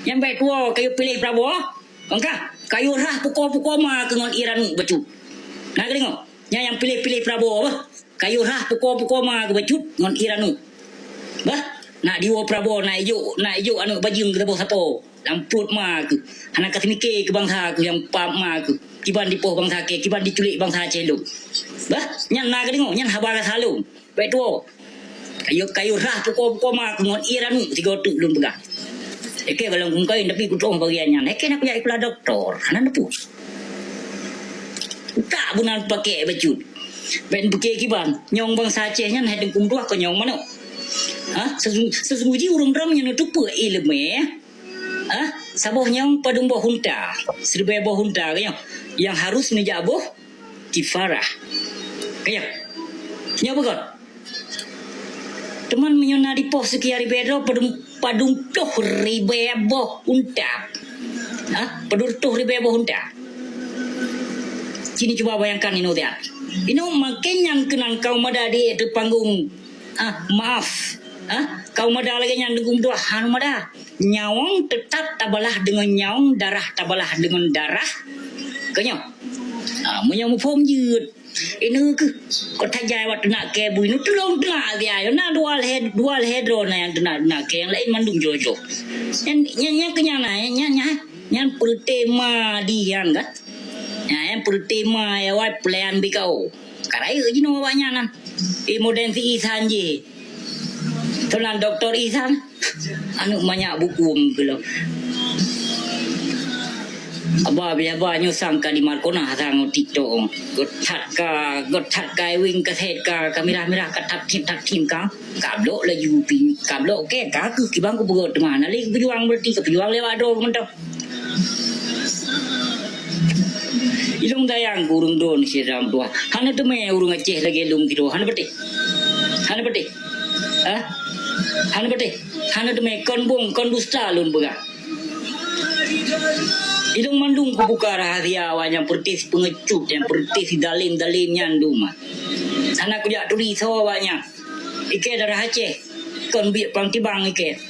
Yang baik tua kayu pilih Prabowo. Angka kayu rah pukul-pukul mah kengon Iran becut. Nah tengok. Yang pilih-pilih Prabowo bah. Kayu rah pukul-pukul mah becut ngon Iran nu. Bah, nak diwo Prabowo nak ijo anu bajing ke tepuk sapo. Lamput mah ke. Anak kasih mikir ke bangsa ke yang pam mah ke. Kiban dipoh bangsa ke, kiban diculik bangsa Aceh lu. Bah, nyan nak tengok, nyan habara salu. Baik tua. Kayu rah pukul-pukul mah ngon Iran nu tiga tu belum pegang. Eke kalau ngungkain tapi kutong bagiannya. Eke nak punya iklan doktor. Hanan tu. Tak bunan pakai baju. Ben pakai kiban. Nyong bangsa Acehnya nak dengkum dua ke nyong mana? Ha? Sesungguhnya orang dram yang nutup ilmu. Ha? Saboh nyong padung boh hunta. Serba boh hunta kaya. Yang harus menjaboh kifarah. Kaya. Nyong bagot. Teman menyona di pos sekiari bedro padung toh ribebo unta. Padur toh ribebo unta. Sini coba bayangkan ini dia. Ini makin yang kenang kau mada di panggung. Maaf. Kau mada lagi yang dengum dua han mada. Nyawang tetap tabalah dengan nyawang, darah tabalah dengan darah. Kanya. Menyang form jut. Ini ke kota Jawa nak ke bu ini tolong nak dia na dual headro na yang nak ke yang lain mandung jojo yang kenyana yang pertema dian kan yang pertema ya wai plan bikau karai je no banyak nan modern si Isan je tulan doktor Isan anu banyak buku kalau Aba biaba nyusang ka di Markona sang TikTok. Got ka wing ka thet ka kamera ka tak tim ka. Kablo la yupi. Kablo ke ka ku kibang ku bugot mana li pejuang berarti ke pejuang lewat do mentau. Ilung dayang gurung don si ram tua. Hana tu me urung Aceh lagi lung kiro. Hana bete. Hana bete. Hana tu me kon dusta lun bega. Idung mandung ku buka rahasia yang pertis pengecut yang pertis dalim nyandu mah. Sana ku jak turi sawa banyak. Ike darah Aceh. Kon biak pang tibang ike.